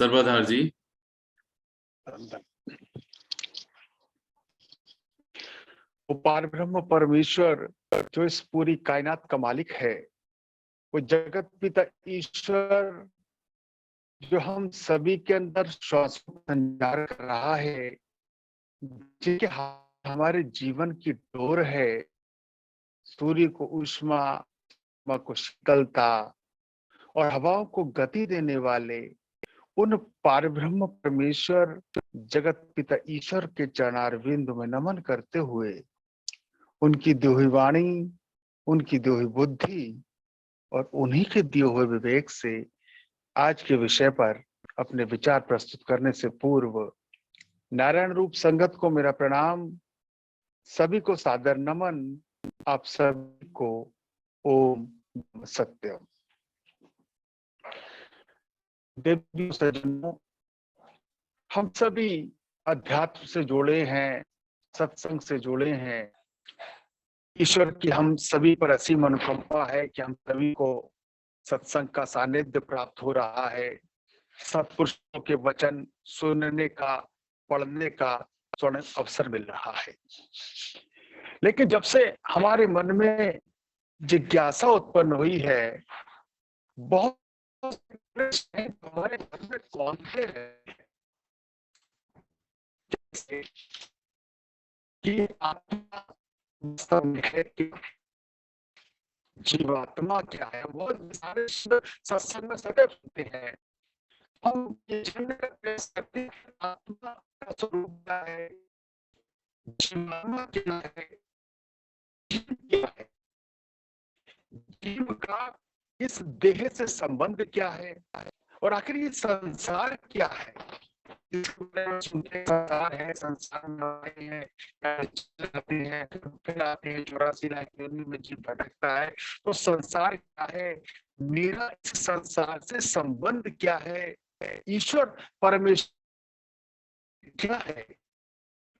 सर्वधार जी। वो पारब्रह्म परमेश्वर जो इस पूरी कायनात का मालिक है, वो जगत पिता ईश्वर जो हम सभी के अंदर श्वास को संचार कर रहा है, जिनके हाथ हमारे जीवन की डोर है, सूर्य को ऊष्मा, हवा को शीतलता और हवाओं को गति देने वाले उन पारब्रह्म परमेश्वर जगत पिता ईश्वर के चरणारविंद में नमन करते हुए उनकी दोही वाणी, उनकी दोही बुद्धि और उन्हीं के दिए हुए विवेक से आज के विषय पर अपने विचार प्रस्तुत करने से पूर्व नारायण रूप संगत को मेरा प्रणाम, सभी को सादर नमन। आप सभी को ओम सत्यम। देवी सज्जनों, हम सभी अध्यात्म से जुड़े हैं, सत्संग से जुड़े हैं। ईश्वर की हम सभी पर असीम अनुकंपा है कि हम सभी को सत्संग का सानिध्य प्राप्त हो रहा है, सत्पुरुषों के वचन सुनने का, पढ़ने का स्वर्ण अवसर मिल रहा है। लेकिन जब से हमारे मन में जिज्ञासा उत्पन्न हुई है, बहुत प्रश्न हैं हमारे मन में कौन से हैं, जैसे कि आत्मा वास्तव में है कि जीवात्मा क्या है, वो सारे सत्संग में सदैव सुनते हैं। हम ये जानने का प्रयास करते हैं आत्मा का स्वरूप क्या है, जीवात्मा क्या है, जीव क्या है, जीव का इस देह से संबंध क्या है, और आखिर ये संसार क्या है। संसार है, संसार में आए हैं, फिर आते हैं 84 लाख योनि में जीव भटकता है। तो संसार क्या है, मेरा इस संसार से संबंध क्या है, ईश्वर परमेश्वर क्या है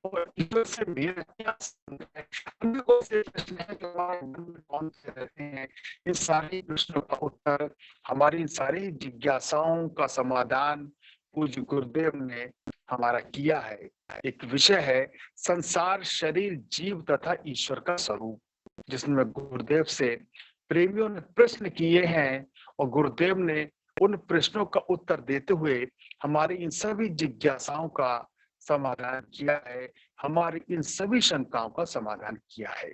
और ईश्वर से मेरा क्या संबंध है। अन्य कौन से प्रश्न है जो हमारे मन में कौन से रहते हैं, इन सारे प्रश्नों का उत्तर, हमारी सारी जिज्ञासाओं का समाधान पूज्य गुरुदेव ने हमारा किया है। एक विषय है संसार, शरीर, जीव तथा ईश्वर का स्वरूप, जिसमें गुरुदेव से प्रेमियों ने प्रश्न किए हैं और गुरुदेव ने उन प्रश्नों का उत्तर देते हुए हमारी इन सभी जिज्ञासाओं का समाधान किया है, हमारी इन सभी शंकाओं का समाधान किया है।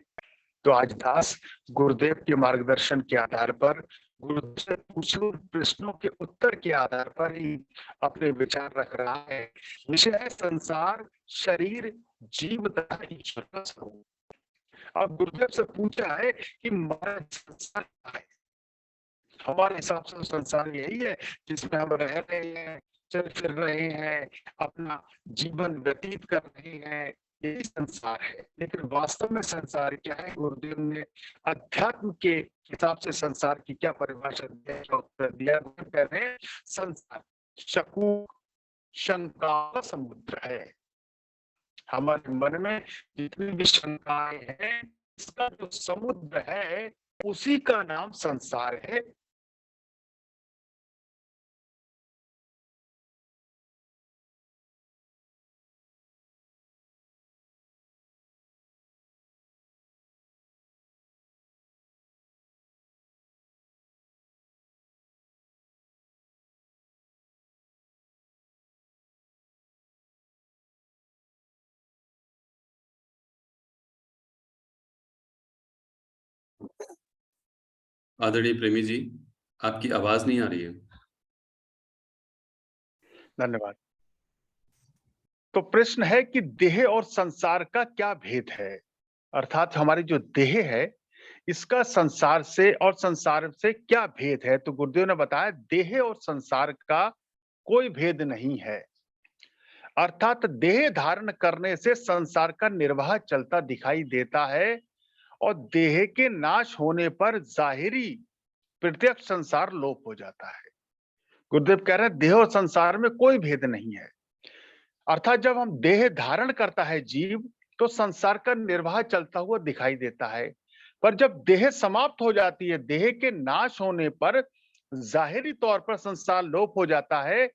तो आज दास गुरुदेव के मार्गदर्शन के आधार पर, गुरुदेव से पूछे हुए प्रश्नों के उत्तर के आधार पर ही अपने विचार रख रहा है। विषय है संसार, शरीर, जीव तथा ईश्वर का स्वरूप। अब गुरुदेव से पूछा है कि हमारा संसार क्या है। हमारे हिसाब से संसार यही है जिसमें हम रह रहे हैं, चल फिर रहे हैं, अपना जीवन व्यतीत कर रहे हैं, यही संसार है। लेकिन वास्तव में संसार क्या है, गुरुदेव ने अध्यात्म के हिसाब से संसार की क्या परिभाषा दिया, कह रहे हैं संसार शकूक, शंका का समुद्र है। हमारे मन में जितनी भी शंकाएं हैं, इसका जो समुद्र है उसी का नाम संसार है। आदरणीय प्रेमी जी, आपकी आवाज नहीं आ रही है। धन्यवाद। तो प्रश्न है कि देह और संसार का क्या भेद है, अर्थात हमारी जो देह है इसका संसार से और संसार से क्या भेद है। तो गुरुदेव ने बताया देह और संसार का कोई भेद नहीं है, अर्थात देह धारण करने से संसार का निर्वाह चलता दिखाई देता है और देह के नाश होने पर जाहिरी प्रत्यक्ष संसार लोप हो जाता है। गुरुदेव कह रहे हैं देह और संसार में कोई भेद नहीं है, अर्थात जब हम देह धारण करता है जीव तो संसार का निर्वाह चलता हुआ दिखाई देता है, पर जब देह समाप्त हो जाती है, देह के नाश होने पर जाहिरी तौर पर संसार लोप हो जाता है,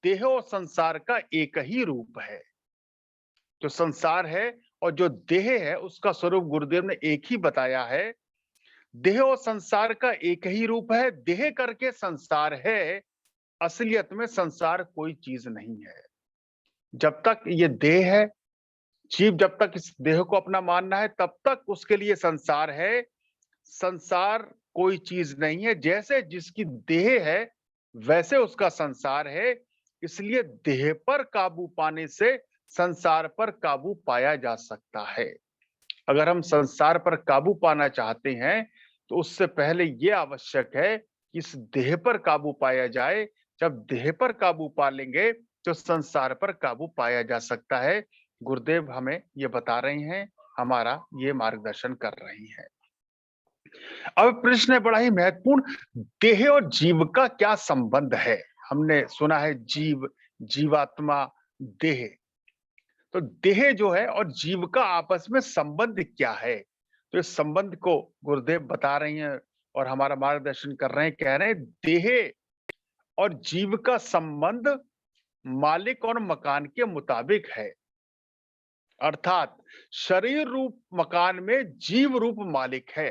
देह और संसार का एक ही रूप है। जो संसार है और जो देह है उसका स्वरूप गुरुदेव ने एक ही बताया है। देह और संसार का एक ही रूप है, देह करके संसार है, असलियत में संसार कोई चीज नहीं है। जब तक ये देह है, जीव जब तक इस देह को अपना मानना है तब तक उसके लिए संसार है। संसार कोई चीज नहीं है, जैसे जिसकी देह है वैसे उसका संसार है। इसलिए देह पर काबू पाने से संसार पर काबू पाया जा सकता है। अगर हम संसार पर काबू पाना चाहते हैं तो उससे पहले ये आवश्यक है कि इस देह पर काबू पाया जाए। जब देह पर काबू पा लेंगे तो संसार पर काबू पाया जा सकता है। गुरुदेव हमें ये बता रहे हैं, हमारा ये मार्गदर्शन कर रही हैं। अब प्रश्न है बड़ा ही महत्वपूर्ण, देह और जीव का क्या संबंध है? हमने सुना है जीव, जीवात्मा, देह। तो देह जो है और जीव का आपस में संबंध क्या है? तो इस संबंध को गुरुदेव बता रही हैं और हमारा मार्गदर्शन कर रहे हैं। कह रहे हैं देह और जीव का संबंध मालिक और मकान के मुताबिक है। अर्थात शरीर रूप मकान में जीव रूप मालिक है।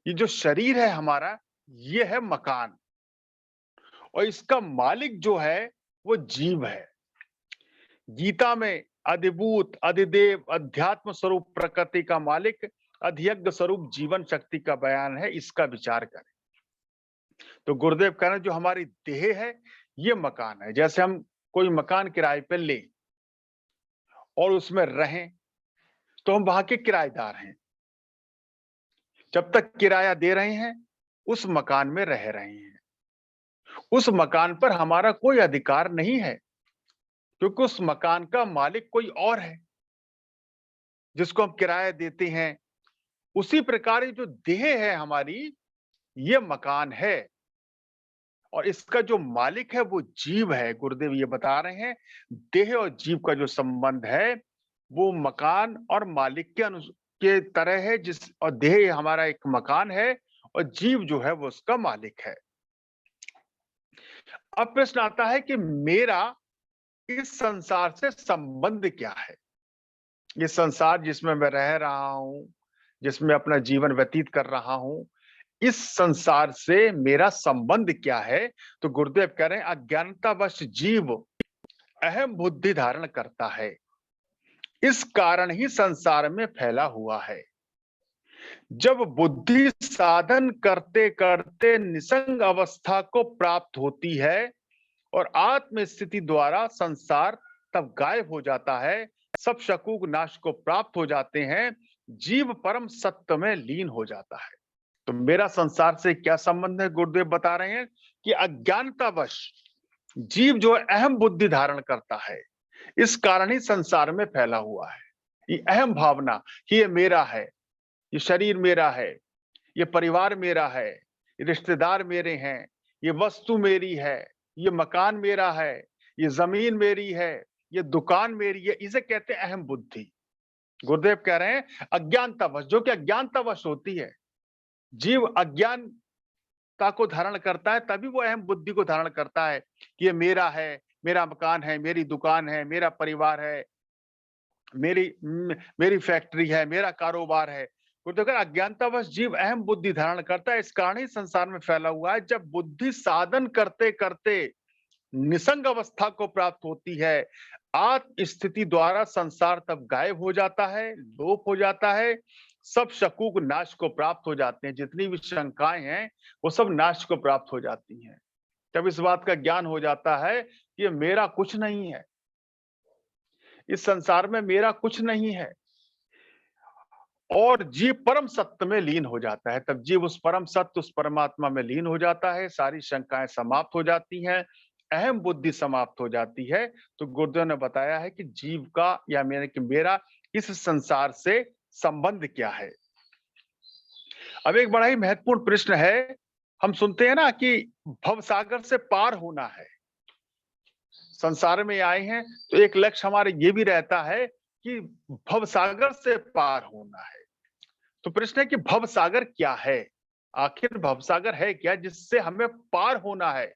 ये जो शरीर है हमारा, ये है मकान और इसका मालिक जो है वो जीव है। गीता में अधिभूत, अधिदेव, अध्यात्म स्वरूप प्रकृति का मालिक, अधियज्ञ स्वरूप जीवन शक्ति का बयान है। इसका विचार करें तो गुरुदेव कह रहे हैं जो हमारी देह है ये मकान है। जैसे हम कोई मकान किराए पे लें और उसमें रहें तो हम वहां के किराएदार हैं। जब तक किराया दे रहे हैं उस मकान में रह रहे हैं। उस मकान पर हमारा कोई अधिकार नहीं है क्योंकि उस मकान का मालिक कोई और है जिसको हम किराया देते हैं। उसी प्रकार ये जो देह है हमारी, ये मकान है और इसका जो मालिक है वो जीव है। गुरुदेव ये बता रहे हैं देह और जीव का जो संबंध है वो मकान और मालिक के तरह है। जिस और देह हमारा एक मकान है और जीव जो है वो उसका मालिक है। अब प्रश्न आता है कि मेरा इस संसार से संबंध क्या है? ये संसार जिसमें मैं रह रहा हूं, जिसमें अपना जीवन व्यतीत कर रहा हूं, इस संसार से मेरा संबंध क्या है? तो गुरुदेव कह रहे हैं अज्ञानतावश जीव अहम बुद्धि धारण करता है, इस कारण ही संसार में फैला हुआ है। जब बुद्धि साधन करते करते निसंग अवस्था को प्राप्त होती है और आत्म स्थिति द्वारा संसार तब गायब हो जाता है, सब शकूक नाश को प्राप्त हो जाते हैं, जीव परम सत्य में लीन हो जाता है। तो मेरा संसार से क्या संबंध है? गुरुदेव बता रहे हैं कि अज्ञानतावश जीव जो अहम बुद्धि धारण करता है, इस कारण ही संसार में फैला हुआ है। ये अहम भावना कि ये मेरा है, ये शरीर मेरा है, ये परिवार मेरा है, ये रिश्तेदार मेरे हैं, ये वस्तु मेरी है, ये मकान मेरा है, ये जमीन मेरी है, ये दुकान मेरी है, इसे कहते हैं अहम बुद्धि। गुरुदेव कह रहे हैं अज्ञानतावश, जो कि अज्ञानतावश होती है। जीव अज्ञानता को धारण करता है तभी वो अहम बुद्धि को धारण करता है कि ये मेरा है, मेरा मकान है, मेरी दुकान है, मेरा परिवार है, मेरी फैक्ट्री है, मेरा कारोबार है। तो अज्ञानतावश जीव अहम बुद्धि धारण करता है, इस कारण ही संसार में फैला हुआ है। जब बुद्धि साधन करते करते निसंग अवस्था को प्राप्त होती है, आत्म स्थिति द्वारा संसार तब गायब हो जाता है, लोप हो जाता है, सब शकूक नाश को प्राप्त हो जाते हैं। जितनी भी शंकाएं हैं वो सब नाश को प्राप्त हो जाती हैं। जब इस बात का ज्ञान हो जाता है कि ये मेरा कुछ नहीं है, इस संसार में मेरा कुछ नहीं है, और जीव परम सत्य में लीन हो जाता है, तब जीव उस परम सत्य, उस परमात्मा में लीन हो जाता है। सारी शंकाएं समाप्त हो जाती हैं, अहम बुद्धि समाप्त हो जाती है। तो गुरुदेव ने बताया है कि जीव का या मेरा इस संसार से संबंध क्या है। अब एक बड़ा ही महत्वपूर्ण प्रश्न है, हम सुनते हैं ना कि भवसागर से पार होना है। संसार में आए हैं तो एक लक्ष्य हमारे ये भी रहता है कि भवसागर से पार होना है। तो प्रश्न है कि भवसागर क्या है? आखिर भवसागर है क्या जिससे हमें पार होना है?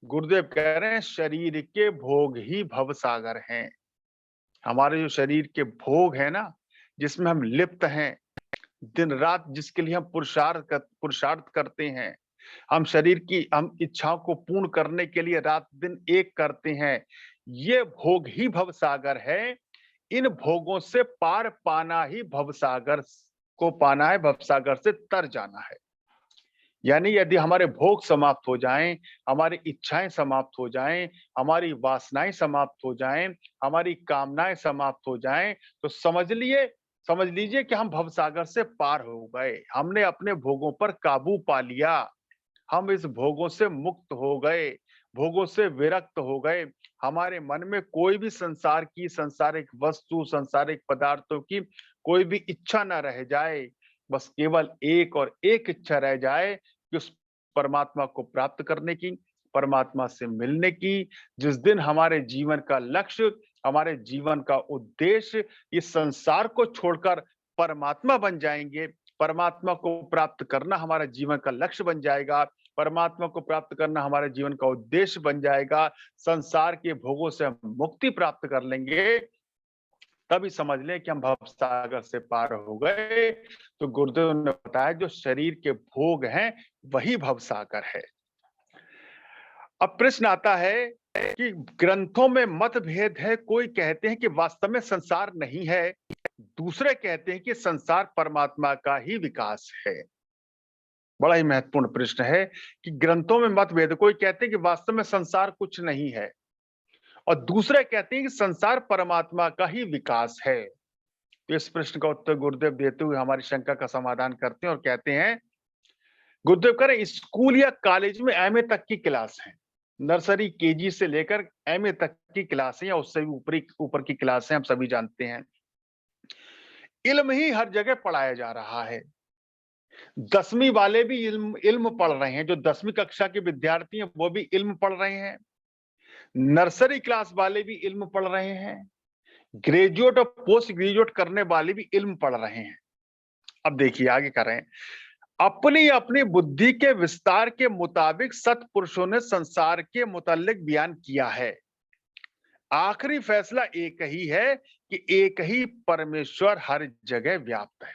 गुरुदेव कह रहे हैं शरीर के भोग ही भव सागर हैं। हमारे जो शरीर के भोग है ना, जिसमें हम लिप्त हैं, दिन रात जिसके लिए हम पुरुषार्थ करते हैं, हम इच्छाओं को पूर्ण करने के लिए रात दिन एक करते हैं, ये भोग ही भव सागर है। इन भोगों से पार पाना ही भवसागर को पाना है, भवसागर से तर जाना है। यानी यदि हमारे भोग समाप्त हो जाएं, हमारी इच्छाएं समाप्त हो जाएं, हमारी वासनाएं समाप्त हो जाएं, हमारी कामनाएं समाप्त हो जाएं, तो समझ लीजिए कि हम भवसागर से पार हो गए। हमने अपने भोगों पर काबू पा लिया। हम इस भोगों से मुक्त हो गए, भोगों से विरक्त हो गए। हमारे मन में कोई भी संसार की, सांसारिक वस्तु, सांसारिक पदार्थों की कोई भी इच्छा ना रह जाए। बस केवल एक और एक इच्छा रह जाए कि उस परमात्मा को प्राप्त करने की, परमात्मा से मिलने की। जिस दिन हमारे जीवन का लक्ष्य, हमारे जीवन का उद्देश्य इस संसार को छोड़कर परमात्मा बन जाएंगे, परमात्मा को प्राप्त करना हमारा जीवन का लक्ष्य बन जाएगा, परमात्मा को प्राप्त करना हमारे जीवन का उद्देश्य बन जाएगा, संसार के भोगों से हम मुक्ति प्राप्त कर लेंगे, तभी समझ लें कि हम भवसागर से पार हो गए। तो गुरुदेव ने बताया जो शरीर के भोग हैं वही भवसागर है। अब प्रश्न आता है कि ग्रंथों में मतभेद है, कोई कहते हैं कि वास्तव में संसार नहीं है, दूसरे कहते हैं कि संसार परमात्मा का ही विकास है। बड़ा ही महत्वपूर्ण प्रश्न है कि ग्रंथों में मतभेद, कोई कहते हैं कि वास्तव में संसार कुछ नहीं है और दूसरे कहते हैं कि संसार परमात्मा का ही विकास है। तो इस प्रश्न का उत्तर गुरुदेव देते हुए हमारी शंका का समाधान करते हैं और कहते हैं, गुरुदेव कह रहे स्कूल या कॉलेज में एमए तक की क्लास है, नर्सरी केजी से लेकर एमए तक की क्लास है या उससे भी ऊपर की क्लास है, हम सभी जानते हैं। इल्म ही हर जगह पढ़ाया जा रहा है। 10वीं वाले भी इल्म इल्म पढ़ रहे हैं, जो 10वीं कक्षा के विद्यार्थी हैं वो भी इल्म पढ़ रहे हैं, नर्सरी क्लास वाले भी इल्म पढ़ रहे हैं, ग्रेजुएट और पोस्ट ग्रेजुएट करने वाले भी इल्म पढ़ रहे हैं। अब देखिए आगे कर रहे हैं, अपनी अपनी बुद्धि के विस्तार के मुताबिक सत्पुरुषों ने संसार के मुतालिक बयान किया है। आखिरी फैसला एक ही है कि एक ही परमेश्वर हर जगह व्याप्त है।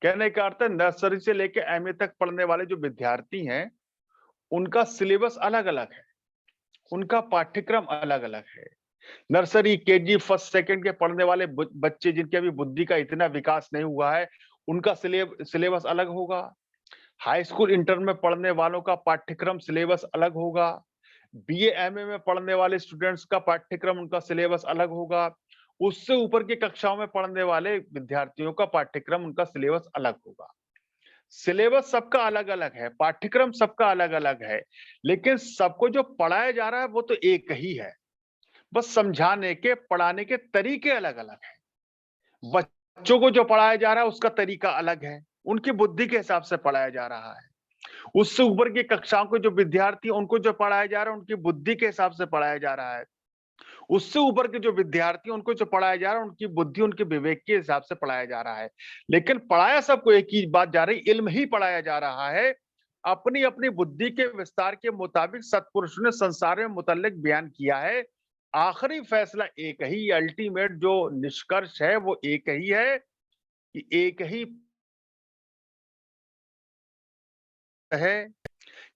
कहने का अर्थ है नर्सरी से लेकर एमए तक पढ़ने वाले जो विद्यार्थी हैं, उनका सिलेबस अलग-अलग है, उनका पाठ्यक्रम अलग-अलग है। नर्सरी, केजी, फर्स्ट, सेकंड के पढ़ने वाले बच्चे जिनके अभी बुद्धि का इतना विकास नहीं हुआ है, उनका सिलेबस अलग होगा। हाई स्कूल, इंटर में पढ़ने वालों का पाठ्यक्रम सिलेबस अलग होगा। बीए, एमए में पढ़ने वाले स्टूडेंट्स का पाठ्यक्रम, उनका सिलेबस अलग होगा। उससे ऊपर की कक्षाओं में पढ़ने वाले विद्यार्थियों का पाठ्यक्रम, उनका सिलेबस अलग होगा। सिलेबस सबका अलग-अलग है, पाठ्यक्रम सबका अलग-अलग है, लेकिन सबको जो पढ़ाया जा रहा है वो तो एक ही है। बस समझाने के, पढ़ाने के तरीके अलग-अलग हैं। बच्चों को जो पढ़ाया जा रहा है उसका तरीका अलग है, उनकी बुद्धि के हिसाब से पढ़ाया जा रहा है। उससे ऊपर की कक्षाओं के जो विद्यार्थी हैं, उनको जो पढ़ाया जा रहा है उनकी बुद्धि के हिसाब से पढ़ाया जा रहा है। उससे ऊपर के जो विद्यार्थी हैं, उनको जो पढ़ाया जा रहा है उनकी बुद्धि, उनके विवेक के हिसाब से पढ़ाया जा रहा है। लेकिन पढ़ाया सबको एक ही बात जा रही, इल्म ही पढ़ाया जा रहा है। अपनी-अपनी बुद्धि के विस्तार के मुताबिक सत्पुरुषों ने संसार में मुतल्लिक बयान किया है। आखिरी फैसला एक ही, अल्टीमेट जो निष्कर्ष है वो एक ही है कि एक ही है।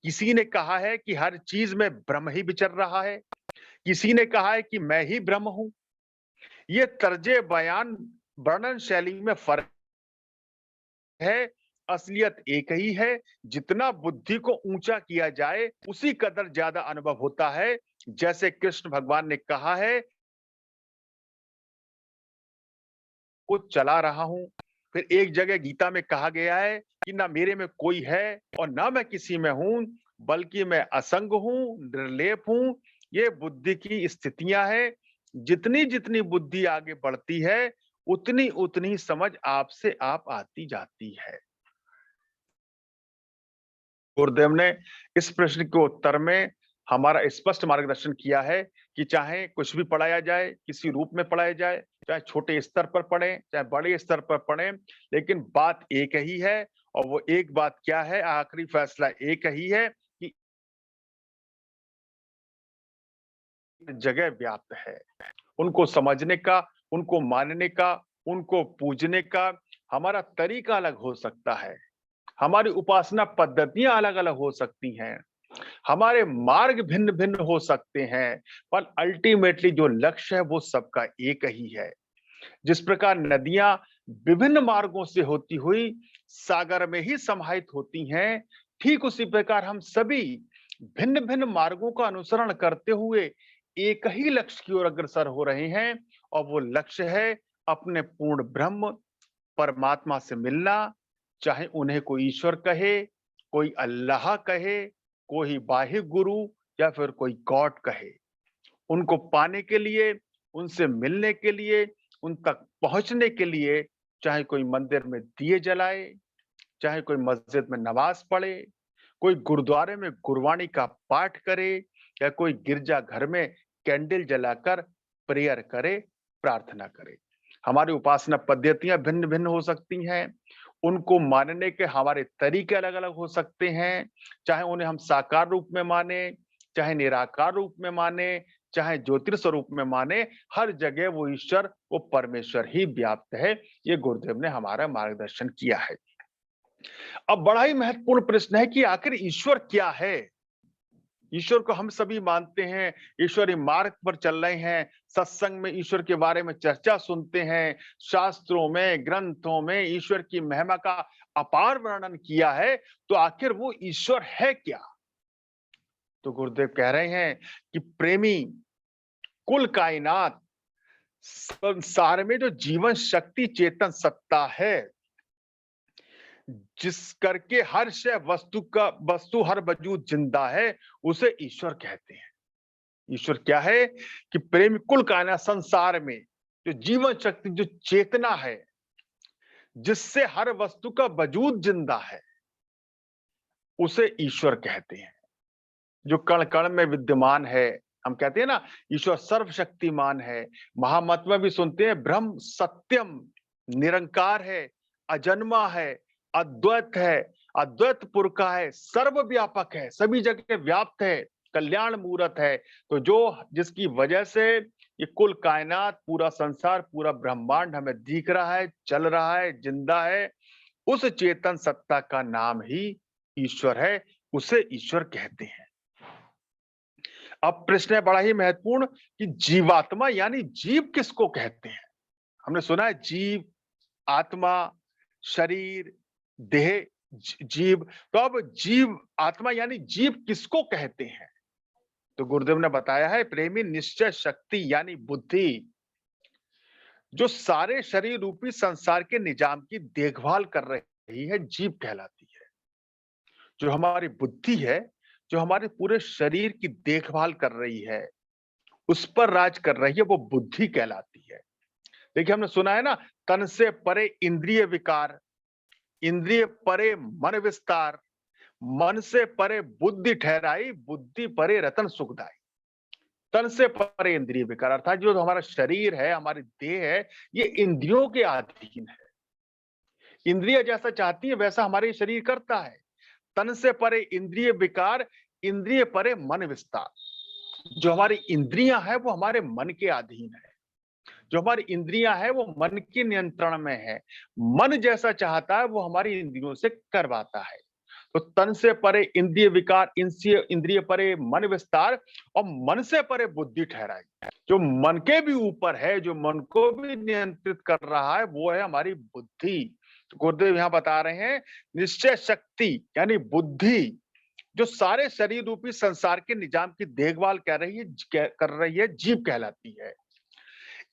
किसी ने कहा है कि हर चीज में ब्रह्म ही विचर रहा है, किसी ने कहा है कि मैं ही ब्रह्म हूं। ये तर्जे बयान, वर्णन शैली में फर्क है, असलियत एक ही है। जितना बुद्धि को ऊंचा किया जाए उसी कदर ज्यादा अनुभव होता है। जैसे कृष्ण भगवान ने कहा है, कुछ चला रहा हूं। फिर एक जगह गीता में कहा गया है कि ना मेरे में कोई है और ना मैं किसी में हूं, बल्कि मैं असंग हूं, निर्लेप हूं। ये बुद्धि की स्थितियां हैं। जितनी जितनी बुद्धि आगे बढ़ती है, उतनी उतनी समझ आपसे आप आती जाती है। गुरुदेव ने इस प्रश्न के उत्तर में हमारा स्पष्ट मार्गदर्शन किया है कि चाहे कुछ भी पढ़ाया जाए, किसी रूप में पढ़ाया जाए, चाहे छोटे स्तर पर पढ़ें, चाहे बड़े स्तर पर पढ़ें, लेकिन बात एक ही है। और वो एक बात क्या है, आखिरी फैसला एक ही है कि जगह व्याप्त है। उनको समझने का, उनको मानने का, उनको पूजने का हमारा तरीका अलग हो सकता है। हमारी उपासना पद्धतियां अलग-अलग हो सकती हैं। हमारे मार्ग भिन्न-भिन्न हो सकते हैं, पर अल्टीमेटली जो लक्ष्य है वो सबका एक ही है। जिस प्रकार नदियां विभिन्न मार्गों से होती हुई सागर में ही समाहित होती हैं, ठीक उसी प्रकार हम सभी भिन्न-भिन्न मार्गों का अनुसरण करते हुए एक ही लक्ष्य की ओर अग्रसर हो रहे हैं और वो लक्ष्य है अपने पूर्ण ब्रह्म परमात्मा से मिलना, चाहे उन्हें कोई ईश्वर कहे, कोई अल्लाह कहे, कोई बाह्य गुरु या फिर कोई गॉड कहे। उनको पाने के लिए, उनसे मिलने के लिए, उन तक पहुँचने के लिए चाहे कोई मंदिर में दिए जलाए, चाहे कोई मस्जिद में नमाज़ पढ़े, कोई गुरुद्वारे में गुरबानी का पाठ करे या कोई गिरजाघर में कैंडल जलाकर प्रेयर करे, प्रार्थना करे। हमारी उपासना पद्धतियाँ भिन्न-भिन्न हो सकती हैं, उनको मानने के हमारे तरीके अलग-अलग हो सकते हैं, चाहे उन्हें हम साकार रूप में माने, चाहे निराकार रूप में माने, चाहे ज्योतिर स्वरूप में माने, हर जगह वो ईश्वर, वो परमेश्वर ही व्याप्त है। ये गुरुदेव ने हमारा मार्गदर्शन किया है। अब बड़ा ही महत्वपूर्ण प्रश्न है कि आखिर ईश्वर क्या है? ईश्वर को हम सभी मानते हैं, ईश्वरी मार्ग पर चल रहे हैं, सत्संग में ईश्वर के बारे में चर्चा सुनते हैं, शास्त्रों में, ग्रंथों में ईश्वर की महिमा का अपार वर्णन किया है, तो आखिर वो ईश्वर है क्या? तो गुरुदेव कह रहे हैं कि प्रेमी, कुल कायनात, संसार में जो जीवन शक्ति चेतन सत्ता है, जिस करके हर शय वस्तु हर वजूद जिंदा है, उसे ईश्वर कहते हैं। ईश्वर क्या है कि प्रेम कुल कायनात संसार में जो जीवन शक्ति, जो चेतना है, जिससे हर वस्तु का वजूद जिंदा है, उसे ईश्वर कहते हैं। जो कण कण में विद्यमान है, हम कहते हैं ना ईश्वर सर्वशक्तिमान है। महामत में भी सुनते हैं ब्रह्म सत्यम, निरंकार है, अजन्मा है, अद्वैत है, अद्वैत पुरखा है, सर्वव्यापक है, सभी जगह व्याप्त है, कल्याण मूर्त है। तो जो जिसकी वजह से ये कुल कायनात, पूरा संसार, पूरा ब्रह्मांड हमें दिख रहा है, चल रहा है, जिंदा है, उस चेतन सत्ता का नाम ही ईश्वर है, उसे ईश्वर कहते हैं। अब प्रश्न है बड़ा ही महत्वपूर्ण कि जीवात्मा यानी जीव किसको कहते हैं? हमने सुना है जीव, आत्मा, शरीर, देह, जीव। तो अब जीव, आत्मा यानी जीव किसको कहते हैं? तो गुरुदेव ने बताया है प्रेमी निश्चय शक्ति यानी बुद्धि, जो सारे शरीर रूपी संसार के निजाम की देखभाल कर रही है, जीव कहलाती है। जो हमारी बुद्धि है, जो हमारे पूरे शरीर की देखभाल कर रही है, उस पर राज कर रही है, वो बुद्धि कहलाती है। देखिए हमने सुना है ना, तन से परे इंद्रिय विकार, इंद्रिय परे मन विस्तार, मन से परे बुद्धि ठहराई, बुद्धि परे रतन सुखदाई। तन से परे इंद्रिय विकार अर्थात जो हमारा शरीर है, हमारी देह है, ये इंद्रियों के अधीन है। इंद्रिय जैसा चाहती है वैसा हमारे शरीर करता है। तन से परे इंद्रिय विकार, इंद्रिय परे मन विस्तार। जो हमारी इंद्रियां हैं वो हमारे मन के अधीन है। जो हमारी इंद्रियां हैं वो मन के नियंत्रण में है। मन जैसा चाहता है वो हमारी इंद्रियों से करवाता है। तो तन से परे इंद्रिय विकार, इंद्रिय परे मन विस्तार और मन से परे बुद्धि ठहराई। जो मन के भी ऊपर है, जो मन को भी नियंत्रित कर रहा है, वो है हमारी बुद्धि। तो गुरुदेव यहाँ बता रहे हैं निश्चय शक्ति यानी बुद्धि, जो सारे शरीर रूपी संसार के निजाम की देखभाल कर रही है, जीव कहलाती है।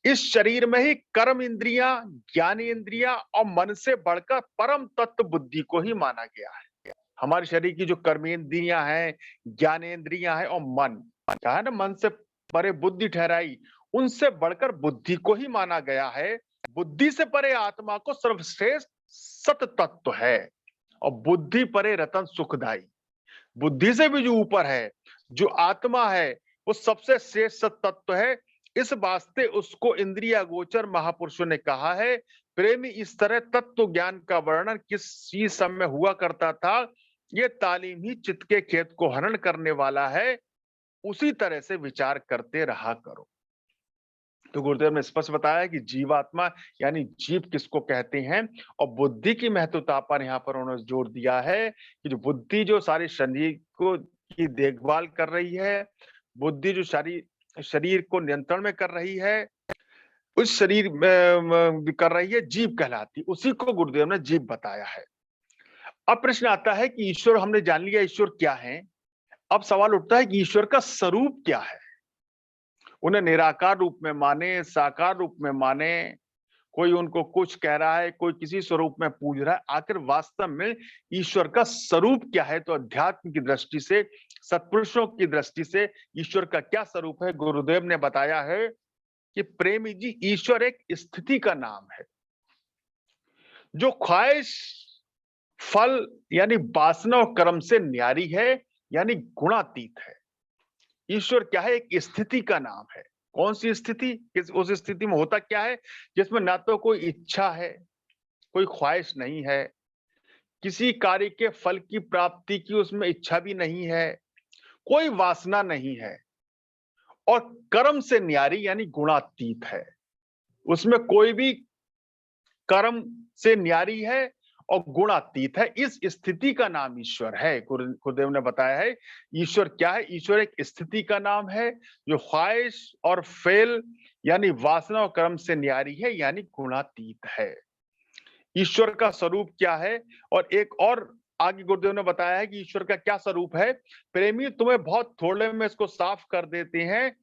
इस शरीर में ही कर्म इंद्रियां, ज्ञान इंद्रियां और मन से बढ़कर परम तत्व बुद्धि को ही माना गया है। हमारे शरीर की जो कर्मेंद्रियां हैं, ज्ञानेंद्रियां हैं और मन, क्या है ना, मन से परे बुद्धि ठहराई, उनसे बढ़कर बुद्धि को ही माना गया है। बुद्धि से परे आत्मा को सर्वश्रेष्ठ सत तत्व है और बुद्धि परे रतन सुखदाई। बुद्धि से भी जो ऊपर है, जो आत्मा है, वो सबसे श्रेष्ठ सत तत्व है। इस वास्ते उसको इंद्रिया गोचर महापुरुषों ने कहा है। प्रेमी इस तरह तत्व ज्ञान का वर्णन किसी समय हुआ करता था। ये तालीम ही चित्त के खेत को हरण करने वाला है। उसी तरह से विचार करते रहा करो। तो गुरुदेव ने स्पष्ट बताया कि जीवात्मा यानी जीव किसको कहते हैं, और बुद्धि की महत्वता पर यहाँ पर उन्होंने जोर दिया है कि जो बुद्धि जो सारे शरीर को की देखभाल कर रही है, बुद्धि जो शरीर शरीर को नियंत्रण में कर रही है, उस शरीर में कर रही है, जीव कहलाती, उसी को गुरुदेव ने जीव बताया है। अब प्रश्न आता है कि ईश्वर हमने जान लिया ईश्वर क्या है, अब सवाल उठता है कि ईश्वर का स्वरूप क्या है। उन्हें निराकार रूप में माने, साकार रूप में माने, कोई उनको कुछ कह रहा है, कोई किसी स्वरूप में पूज रहा है, आखिर वास्तव में ईश्वर का स्वरूप क्या है। तो अध्यात्म की दृष्टि से, सत्पुरुषों की दृष्टि से ईश्वर का क्या स्वरूप है, गुरुदेव ने बताया है कि प्रेमी जी, ईश्वर एक स्थिति का नाम है जो ख्वाहिश, फल यानी वासना और कर्म से न्यारी है, यानी गुणातीत है। ईश्वर क्या है, एक स्थिति का नाम है। कौन सी स्थिति, किस उस स्थिति में होता क्या है जिसमें ना तो कोई इच्छा है, कोई ख्वाहिश नहीं है, किसी कार्य के फल की प्राप्ति की उसमें इच्छा भी नहीं है, कोई वासना नहीं है, और कर्म से न्यारी यानी गुणातीत है। उसमें कोई भी कर्म से न्यारी है और गुणातीत है। इस स्थिति का नाम ईश्वर है। गुरुदेव ने बताया है ईश्वर क्या है, ईश्वर एक स्थिति का नाम है जो ख्वाहिश और फेल यानी वासना और कर्म से न्यारी है, यानी गुणातीत है। ईश्वर का स्वरूप क्या है, और एक और आगे गुरुदेव ने बताया है कि ईश्वर का क्या स्वरूप है। प्रेमी तुम्हें बहुत थोड़े में इसको साफ कर देते हैं।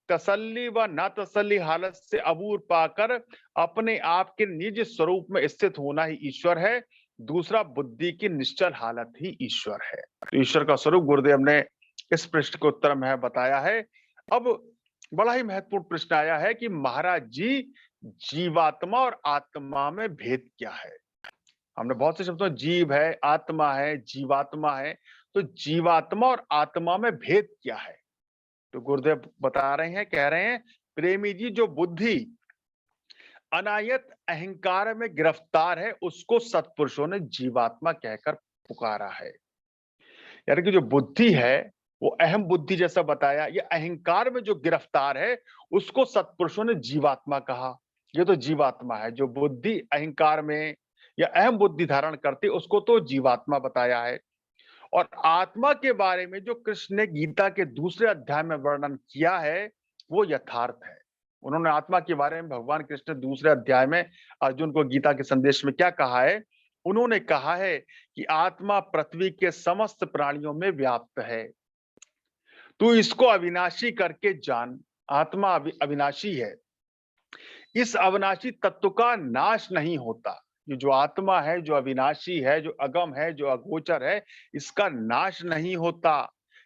तसल्ली व ना तसल्ली हालत से अबूर पाकर अपने आप के निज स्वरूप में स्थित होना ही ईश्वर है। दूसरा, बुद्धि की निश्चल हालत ही ईश्वर है। तो ईश्वर का स्वरूप गुरुदेव ने इस प्रश्न के उत्तर में बताया है। अब बड़ा ही महत्वपूर्ण प्रश्न आया है कि महाराज जी, जीवात्मा और आत्मा में भेद क्या है। हमने बहुत से शब्दों जीव है, आत्मा है, जीवात्मा है, तो जीवात्मा और आत्मा में भेद क्या है। तो गुरुदेव बता रहे हैं, कह रहे हैं, प्रेमी जी, जो बुद्धि अनायत अहंकार में गिरफ्तार है उसको सत्पुरुषों ने जीवात्मा कहकर पुकारा है। यानी कि जो बुद्धि है वो अहम बुद्धि जैसा बताया, ये अहंकार में जो गिरफ्तार है उसको सत्पुरुषों ने जीवात्मा कहा। ये तो जीवात्मा है। जो बुद्धि अहंकार में या अहम बुद्धि धारण करती उसको तो जीवात्मा बताया है। और आत्मा के बारे में जो कृष्ण ने गीता के दूसरे अध्याय में वर्णन किया है वो यथार्थ है। उन्होंने आत्मा के बारे में भगवान कृष्ण दूसरे अध्याय में अर्जुन को गीता के संदेश में क्या कहा है, उन्होंने कहा है कि आत्मा पृथ्वी के समस्त प्राणियों में व्याप्त है, तू इसको अविनाशी करके जान। आत्मा अविनाशी है, इस अविनाशी तत्व का नाश नहीं होता। ये जो आत्मा है, जो अविनाशी है, जो अगम है, जो अगोचर है, इसका नाश नहीं होता।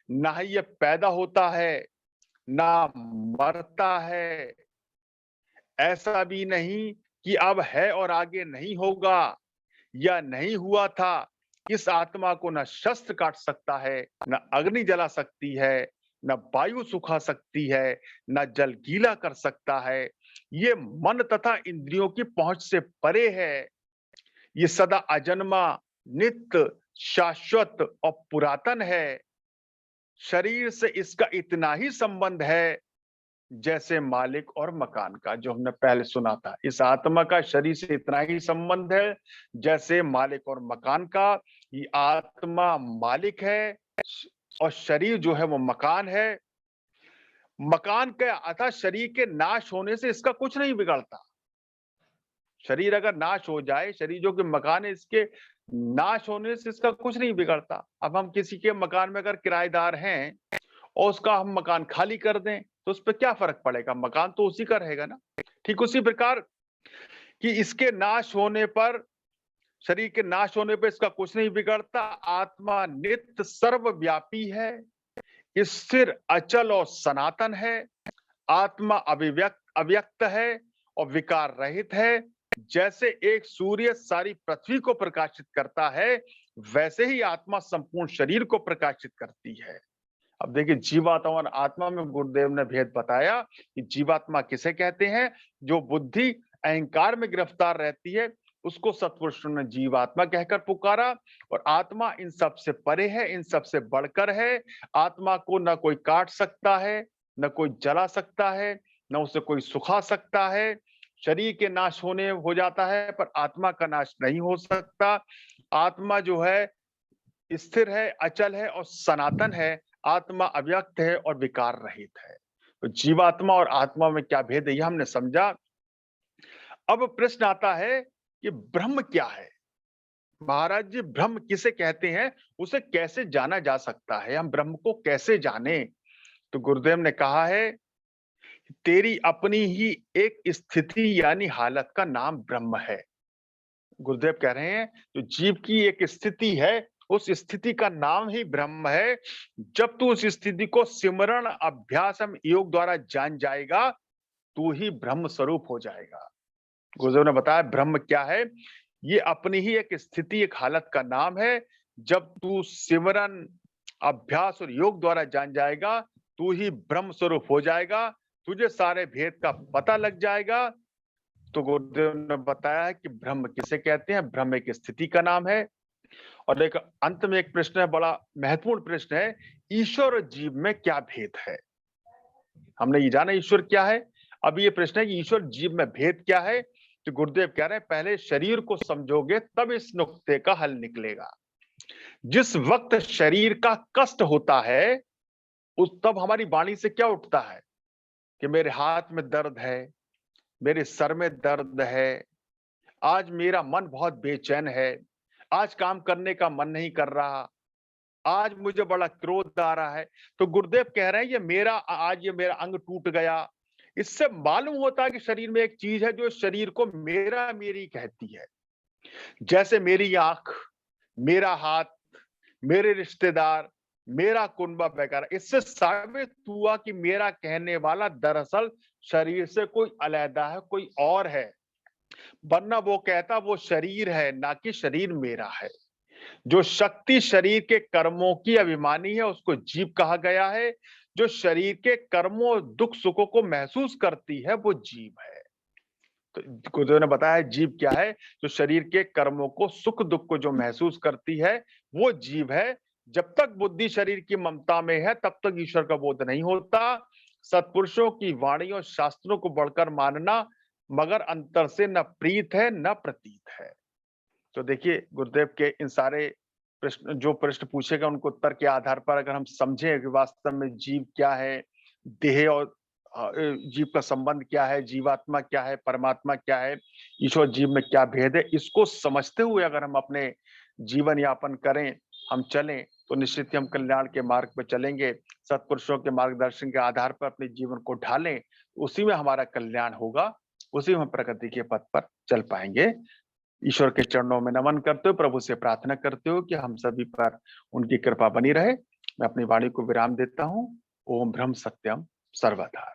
ना ही ये पैदा होता है, ना मरता है। ऐसा भी नहीं कि अब है और आगे नहीं होगा या नहीं हुआ था। इस आत्मा को न शस्त्र काट सकता है, न अग्नि जला सकती है, न वायु सुखा सकती है, न जल गीला कर सकता है। ये मन तथा इंद्रियों की पहुंच से परे है। ये सदा अजन्मा, नित्य, शाश्वत और पुरातन है। शरीर से इसका इतना ही संबंध है जैसे मालिक और मकान का, जो हमने पहले सुना था। इस आत्मा का शरीर से इतना ही संबंध है जैसे मालिक और मकान का। ये आत्मा मालिक है और शरीर जो है वो मकान है। मकान के अर्थात शरीर के नाश होने से इसका कुछ नहीं बिगड़ता। शरीर अगर नाश हो जाए, शरीर जो कि मकान है, इसके नाश होने से इसका कुछ नहीं बिगड़ता। अब हम किसी के मकान में अगर किराएदार हैं और उसका हम मकान खाली कर दें तो उस पर क्या फर्क पड़ेगा, मकान तो उसी का रहेगा ना। ठीक उसी प्रकार कि इसके नाश होने पर, शरीर के नाश होने पर इसका कुछ नहीं बिगड़ता। आत्मा नित्य सर्वव्यापी है, स्थिर, अचल और सनातन है। आत्मा अव्यक्त है और विकार रहित है। जैसे एक सूर्य सारी पृथ्वी को प्रकाशित करता है, वैसे ही आत्मा संपूर्ण शरीर को प्रकाशित करती है। अब देखिए, जीवात्मा और आत्मा में गुरुदेव ने भेद बताया कि जीवात्मा किसे कहते हैं, जो बुद्धि अहंकार में गिरफ्तार रहती है उसको सत्पुरुषों ने जीवात्मा कहकर पुकारा। और आत्मा इन सब से परे है, इन सब से बढ़कर है। आत्मा को न कोई काट सकता है, न कोई जला सकता है, न उसे कोई सुखा सकता है। शरीर के नाश होने हो जाता है, पर आत्मा का नाश नहीं हो सकता। आत्मा जो है स्थिर है, अचल है और सनातन है। आत्मा अव्यक्त है और विकार रहित है। तो जीवात्मा और आत्मा में क्या भेद है, यह हमने समझा। अब प्रश्न आता है कि ब्रह्म क्या है? महाराज जी, ब्रह्म किसे कहते हैं? उसे कैसे जाना जा सकता है? हम ब्रह्म को कैसे जाने? तो गुरुदेव ने कहा है, तेरी अपनी ही एक स्थिति यानी हालत का नाम ब्रह्म है। गुरुदेव कह रहे हैं, जो जीव की एक स्थिति है, उस स्थिति का नाम ही ब्रह्म है। जब तू उस स्थिति को सिमरण, अभ्यास एवं योग द्वारा जान जाएगा, तू ही ब्रह्म स्वरूप हो जाएगा। गुरुदेव ने बताया ब्रह्म क्या है। ये अपनी ही एक स्थिति, एक हालत का नाम है। जब तू सिमरन, अभ्यास और योग द्वारा जान जाएगा, तू ही ब्रह्म स्वरूप हो जाएगा। तुझे सारे भेद का पता लग जाएगा। तो गुरुदेव ने बताया कि ब्रह्म किसे कहते हैं? ब्रह्म एक स्थिति का नाम है। और एक अंत में एक प्रश्न है, बड़ा महत्वपूर्ण प्रश्न है, ईश्वर और जीव में क्या भेद है? हमने ये जाना ईश्वर क्या है। अब ये प्रश्न है कि ईश्वर जीव में भेद क्या है। तो गुरुदेव कह रहे हैं, पहले शरीर को समझोगे तब इस नुक्ते का हल निकलेगा। जिस वक्त शरीर का कष्ट होता है, उस तब हमारी वाणी से क्या उठता है कि मेरे हाथ में दर्द है, मेरे सर में दर्द है, आज मेरा मन बहुत बेचैन है, आज काम करने का मन नहीं कर रहा, आज मुझे बड़ा क्रोध आ रहा है। तो गुरुदेव कह रहे हैं, ये मेरा अंग टूट गया। इससे मालूम होता है कि शरीर में एक चीज है जो शरीर को मेरा मेरी कहती है। जैसे मेरी आंख, मेरा हाथ, मेरे रिश्तेदार, मेरा कुनबा वगैरह। इससे साबित हुआ कि मेरा कहने वाला दरअसल शरीर से कोई अलग है, कोई और है। वरना वो कहता वो शरीर है, ना कि शरीर मेरा है। जो शक्ति शरीर के कर्मों की अभिमानी है, उसको जीव कहा गया है। जो शरीर के कर्मों, दुख सुखों को महसूस करती है, वो जीव है। तो गुरुदेव ने बताया जीव क्या है। जो शरीर के कर्मों को, सुख दुख को जो महसूस करती है, वो जीव है। जब तक बुद्धि शरीर की ममता में है, तब तक ईश्वर का बोध नहीं होता। सत्पुरुषों की वाणी और शास्त्रों को बढ़कर मानना, मगर अंतर से न प्रीत है न प्रतीत है। तो देखिए, गुरुदेव के इन सारे प्रश्न, जो प्रश्न पूछे गए, उनको उत्तर के आधार पर अगर हम समझें कि वास्तव में जीव क्या है, देह और जीव का संबंध क्या है, जीवात्मा क्या है, परमात्मा क्या है, ईश्वर जीव में क्या भेद है, इसको समझते हुए अगर हम अपने जीवन यापन करें, हम चलें, तो निश्चित ही हम कल्याण के मार्ग पर चलेंगे। सत्पुरुषों के मार्गदर्शन के आधार पर अपने जीवन को ढालें, उसी में हमारा कल्याण होगा, उसी में हम प्रगति के पथ पर चल पाएंगे। ईश्वर के चरणों में नमन करते हो, प्रभु से प्रार्थना करते हो कि हम सभी पर उनकी कृपा बनी रहे। मैं अपनी वाणी को विराम देता हूँ। ओम ब्रह्म सत्यम सर्वदा।